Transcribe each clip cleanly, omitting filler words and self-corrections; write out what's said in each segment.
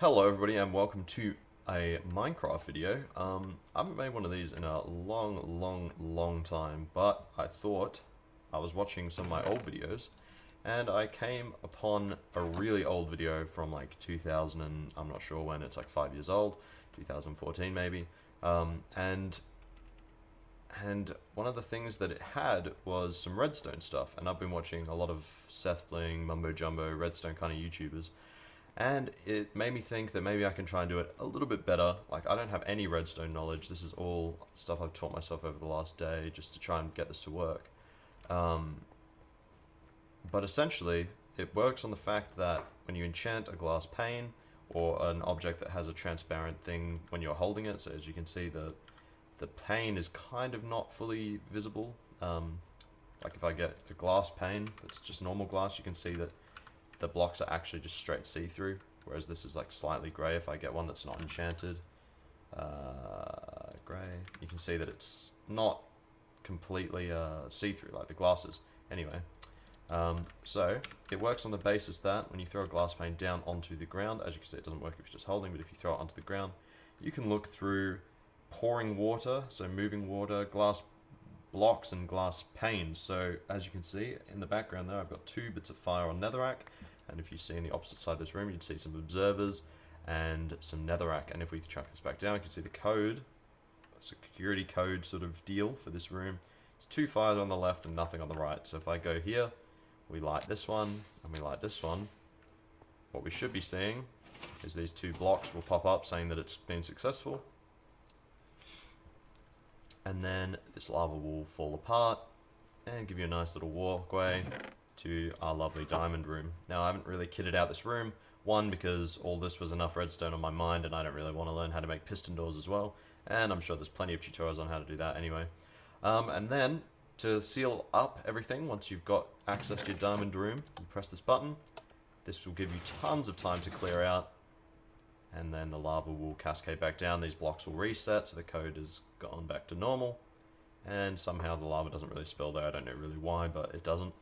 Hello everybody and welcome to a Minecraft video. I haven't made one of these in a long time, but I thought I was watching some of my old videos and I came upon a really old video from like 2000 and I'm not sure when, it's like 5 years old, 2014 maybe, and one of the things that it had was some redstone stuff, and I've been watching a lot of Seth Bling, Mumbo Jumbo, redstone kind of YouTubers. And it made me think that maybe I can try and do it a little bit better. Like, I don't have any redstone knowledge. This is all stuff I've taught myself over the last day just to try and get this to work. But essentially, it works on the fact that when you enchant a glass pane or an object that has a transparent thing when you're holding it, so as you can see, the pane is kind of not fully visible. Like if I get a glass pane that's just normal glass, you can see that the blocks are actually just straight see-through, whereas this is like slightly grey. If I get one that's not enchanted, grey, you can see that it's not completely see-through like the glasses. Anyway, so it works on the basis that when you throw a glass pane down onto the ground, as you can see it doesn't work if you're just holding, but if you throw it onto the ground, you can look through pouring water, so moving water, glass blocks and glass panes. So as you can see in the background there, I've got 2 bits of fire on netherrack, and if you see in the opposite side of this room, you'd see some observers and some netherrack. And if we chuck this back down, you can see the code, a security code sort of deal for this room. It's 2 fires on the left and nothing on the right. So if I go here, we light this one and we light this one, what we should be seeing is these 2 blocks will pop up saying that it's been successful. And then this lava will fall apart and give you a nice little walkway to our lovely diamond room. Now, I haven't really kitted out this room. One, because all this was enough redstone on my mind and I don't really want to learn how to make piston doors as well. And I'm sure there's plenty of tutorials on how to do that anyway. And then, to seal up everything, once you've got access to your diamond room, you press this button. This will give you tons of time to clear out. And then the lava will cascade back down. These blocks will reset, so the code has gone back to normal. And somehow the lava doesn't really spill there. I don't know really why, but it doesn't.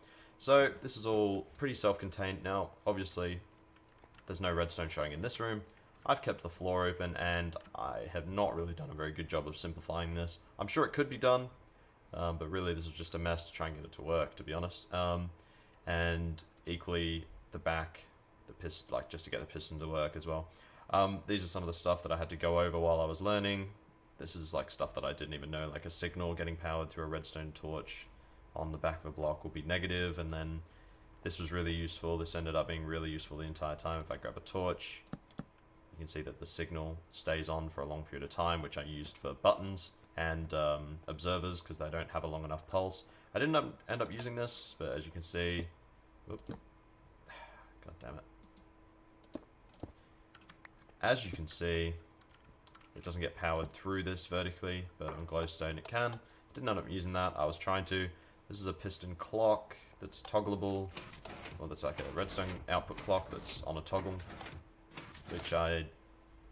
So this is all pretty self-contained. Now, obviously, there's no redstone showing in this room. I've kept the floor open, and I have not really done a very good job of simplifying this. I'm sure it could be done, but really this was just a mess to try and get it to work, to be honest. And equally, the back, like just to get the piston to work as well. These are some of the stuff that I had to go over while I was learning. This is like stuff that I didn't even know, like a signal getting powered through a redstone torch on the back of a block will be negative, and then this was really useful. This ended up being really useful the entire time. If I grab a torch, you can see that the signal stays on for a long period of time, which I used for buttons and observers because they don't have a long enough pulse. I didn't end up using this, but as you can see, whoop, god damn it. As you can see, it doesn't get powered through this vertically, but on glowstone it can. Didn't end up using that. I was trying to. This is a piston clock that's toggleable. Well, that's like a redstone output clock that's on a toggle, which I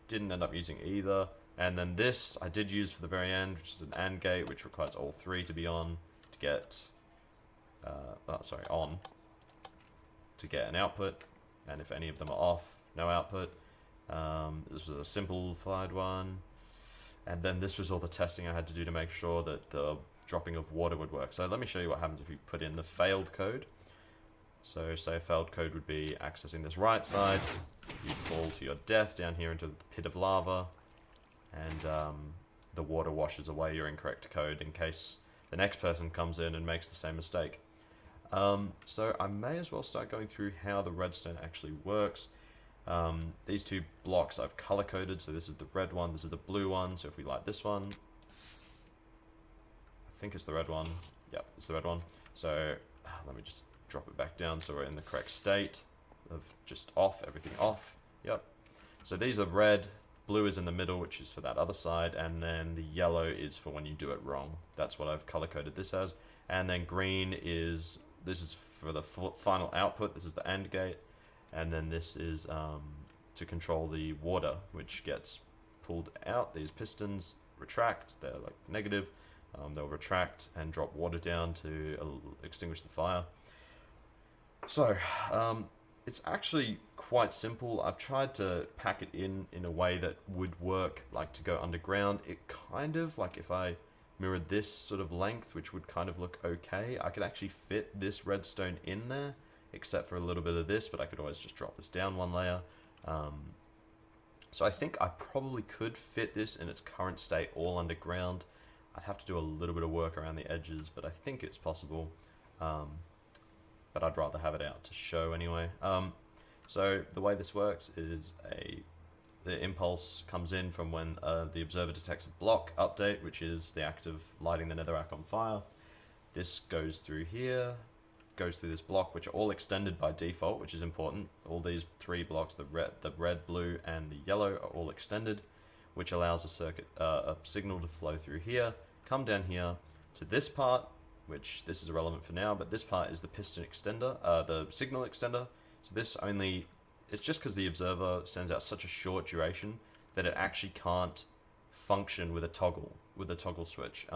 didn't end up using either. And then this I did use for the very end, which is an AND gate, which requires all 3 to be on to get, on to get an output. And if any of them are off, no output. This was a simplified one, and then this was all the testing I had to do to make sure that the dropping of water would work. So let me show you what happens if you put in the failed code. So say a failed code would be accessing this right side, you fall to your death down here into the pit of lava, and the water washes away your incorrect code in case the next person comes in and makes the same mistake. So I may as well start going through how the redstone actually works. These 2 blocks I've color coded, so this is the red one, this is the blue one. So if we light this one, I think it's the red one. Yep, it's the red one. So let me just drop it back down so we're in the correct state of just off, everything off. Yep. So these are red, blue is in the middle, which is for that other side, and then the yellow is for when you do it wrong. That's what I've color coded this as. And then green is, this is for the final output, this is the AND gate. And then this is to control the water, which gets pulled out. These pistons retract, they're like negative. They'll retract and drop water down to extinguish the fire. So, it's actually quite simple. I've tried to pack it in a way that would work, like to go underground. It kind of, like if I mirrored this sort of length, which would kind of look okay, I could actually fit this redstone in there, except for a little bit of this, but I could always just drop this down one layer. So I think I probably could fit this in its current state all underground. I'd have to do a little bit of work around the edges, but I think it's possible. But I'd rather have it out to show anyway. So the way this works is the impulse comes in from when the observer detects a block update, which is the act of lighting the netherrack on fire. This goes through here, goes through this block, which are all extended by default, which is important. All these three blocks, the red, blue, and the yellow, are all extended, which allows a signal to flow through here, come down here to this part, which this is irrelevant for now, but this part is the piston extender, the signal extender. So this only, it's just because the observer sends out such a short duration that it actually can't function with a toggle switch.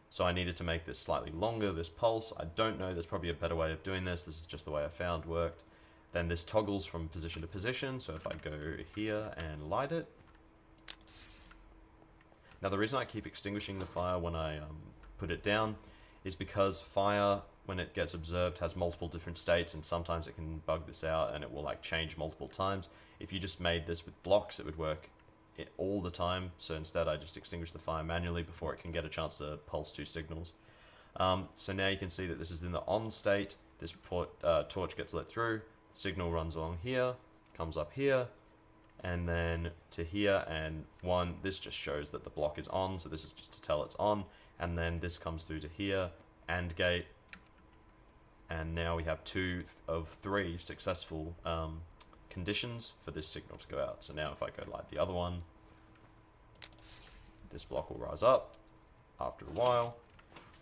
So I needed to make this slightly longer, this pulse. I don't know, there's probably a better way of doing this. This is just the way I found worked. Then this toggles from position to position. So if I go here and light it. Now the reason I keep extinguishing the fire when I put it down is because fire, when it gets observed, has multiple different states, and sometimes it can bug this out and it will like change multiple times. If you just made this with blocks, it would work all the time. So instead I just extinguish the fire manually before it can get a chance to pulse two signals. So now you can see that this is in the on state. This torch gets lit through, signal runs along here, comes up here, and then to here, and this just shows that the block is on, so this is just to tell it's on, and then this comes through to here, AND gate, and now we have 2 of 3 successful conditions for this signal to go out. So now if I go light the other one, this block will rise up after a while,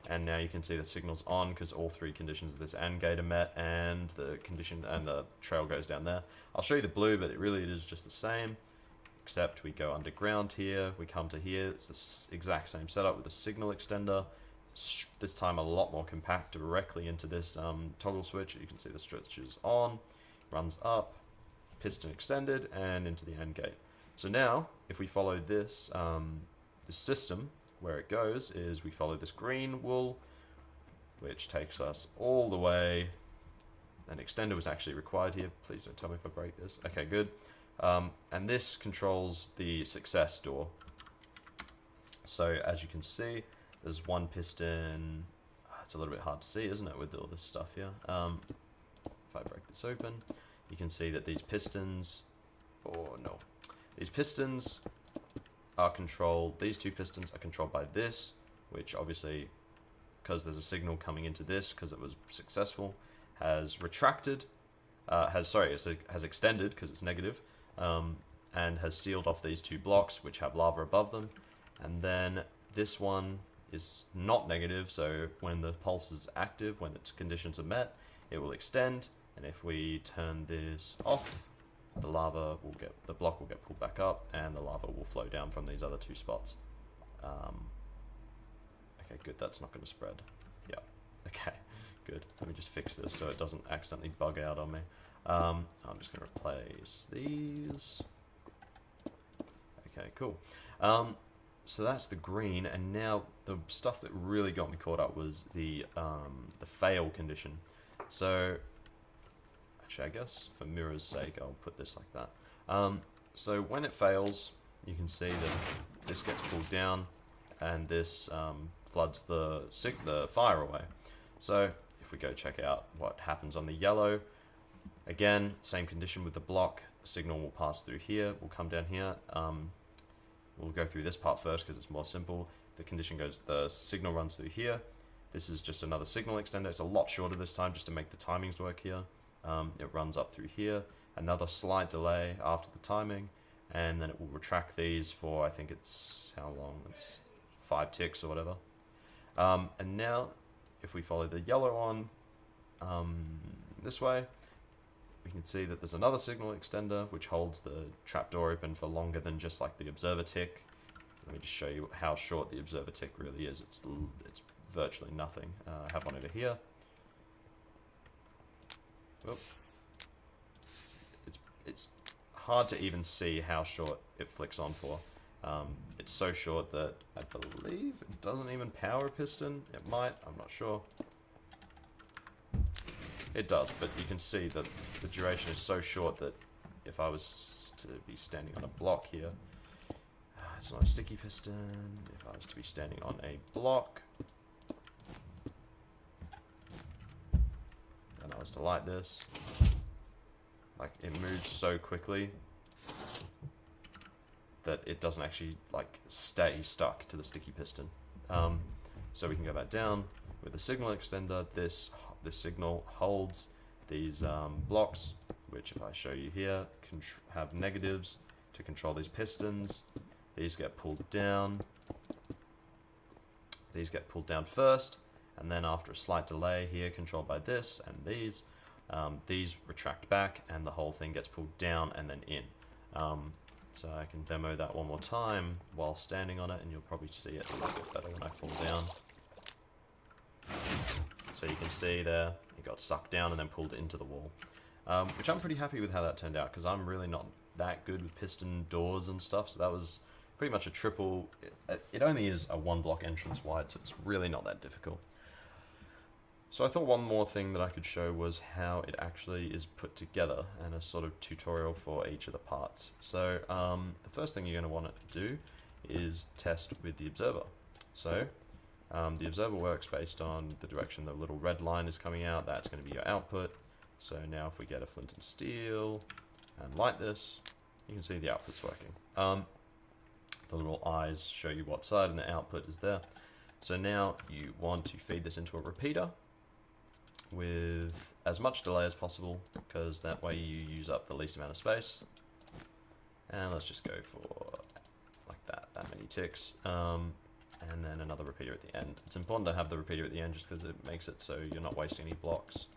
and now you can see the signal's on because all 3 conditions of this AND gate are met, and the condition and the trail goes down there. I'll show you the blue, but it is just the same, except we go underground here, we come to here, it's the exact same setup with the signal extender, this time a lot more compact directly into this toggle switch. You can see the switch is on, runs up, piston extended, and into the AND gate. So now, if we follow this, this system, where it goes is we follow this green wool, which takes us all the way. An extender was actually required here. Please don't tell me if I break this. Okay, good. And this controls the success door. So as you can see, there's one piston. It's a little bit hard to see, isn't it, with all this stuff here? If I break this open, you can see that these pistons, these pistons are controlled, these 2 pistons are controlled by this, which obviously, because there's a signal coming into this, because it was successful, has retracted, has extended, because it's negative, and has sealed off these 2 blocks, which have lava above them. And then this one is not negative, so when the pulse is active, when its conditions are met, it will extend, and if we turn this off, the block will get pulled back up, and the lava will flow down from these other 2 spots. Okay, good, that's not going to spread. Yeah, okay, good. Let me just fix this so it doesn't accidentally bug out on me. I'm just going to replace these. Okay, cool. So that's the green, and now the stuff that really got me caught up was the fail condition. So actually, I guess for mirror's sake, I'll put this like that. So when it fails, you can see that this gets pulled down, and this floods the fire away. So if we go check out what happens on the yellow, again, same condition with the block. A signal will pass through here, will come down here. We'll go through this part first because it's more simple. The signal runs through here. This is just another signal extender. It's a lot shorter this time just to make the timings work here. It runs up through here, another slight delay after the timing, and then it will retract these for, I think it's, how long? It's 5 ticks or whatever. And now, if we follow the yellow on this way, we can see that there's another signal extender which holds the trapdoor open for longer than just like the observer tick. Let me just show you how short the observer tick really is. It's virtually nothing. I have one over here. Oop. It's it's hard to even see how short it flicks on for. It's so short that I believe it doesn't even power a piston. It might, I'm not sure. It does, but you can see that the duration is so short that if I was to be standing on a block here, it's not a sticky piston. If I was to be standing on a block, and I was to light this, like, it moves so quickly that it doesn't actually like stay stuck to the sticky piston. So we can go back down with the signal extender. This signal holds these blocks, which if I show you here, have negatives to control these pistons. These get pulled down. These get pulled down first, and then after a slight delay here, controlled by this and these retract back, and the whole thing gets pulled down and then in. So I can demo that one more time while standing on it, and you'll probably see it a little bit better when I fall down. So you can see there, it got sucked down and then pulled into the wall. Which I'm pretty happy with how that turned out, because I'm really not that good with piston doors and stuff, so that was pretty much a triple. It only is a 1-block entrance wide, so it's really not that difficult. So I thought one more thing that I could show was how it actually is put together, and a sort of tutorial for each of the parts. So the first thing you're going to want to do is test with the observer. So the observer works based on the direction the little red line is coming out. That's going to be your output. So now if we get a flint and steel and light this, you can see the output's working. The little eyes show you what side, and the output is there. So now you want to feed this into a repeater with as much delay as possible, because that way you use up the least amount of space. And let's just go for like that many ticks. And then another repeater at the end. It's important to have the repeater at the end just because it makes it so you're not wasting any blocks.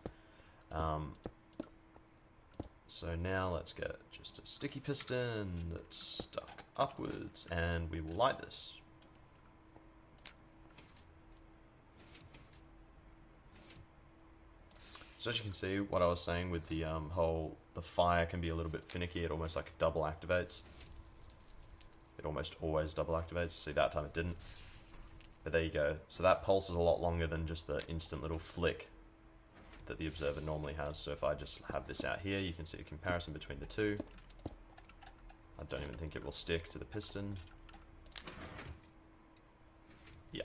So now let's get just a sticky piston that's stuck upwards, and we will light this. So as you can see, what I was saying with the the fire can be a little bit finicky. It almost like double activates. It almost always double activates. See, that time it didn't. But there you go. So that pulse is a lot longer than just the instant little flick that the observer normally has. So if I just have this out here, you can see a comparison between the two. I don't even think it will stick to the piston. Yeah.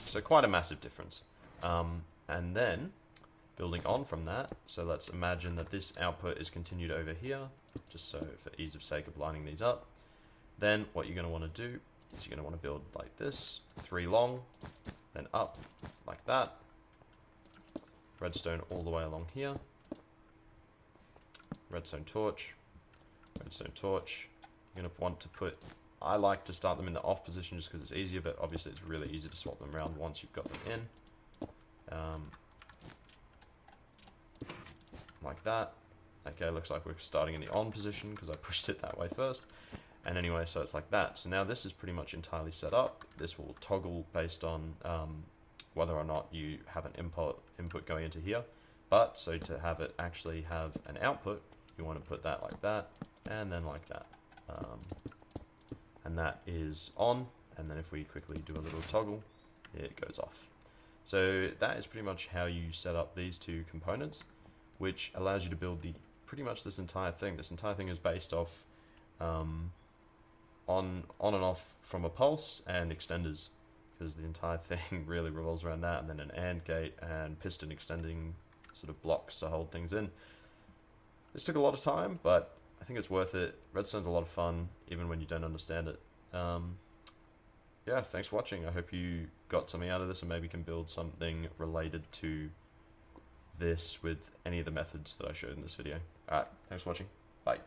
So quite a massive difference. And then building on from that, so let's imagine that this output is continued over here, just so for ease of sake of lining these up. Then what you're going to want to do is you're going to want to build like this, 3 long, then up like that, redstone all the way along here, redstone torch, redstone torch. You're going to want to put, I like to start them in the off position just because it's easier, but obviously it's really easy to swap them around once you've got them in. Like that. Okay, looks like we're starting in the on position because I pushed it that way first. And anyway, so it's like that. So now this is pretty much entirely set up. This will toggle based on whether or not you have an input going into here. But so to have it actually have an output, you want to put that like that, and then like that. And that is on. And then if we quickly do a little toggle, it goes off. So that is pretty much how you set up these two components, which allows you to build pretty much this entire thing. This entire thing is based off on and off from a pulse and extenders, because the entire thing really revolves around that, and then an AND gate and piston extending sort of blocks to hold things in. This took a lot of time, but I think it's worth it. Redstone's a lot of fun, even when you don't understand it. Yeah, thanks for watching. I hope you got something out of this and maybe can build something related to this with any of the methods that I showed in this video. Alright, thanks for watching. Bye.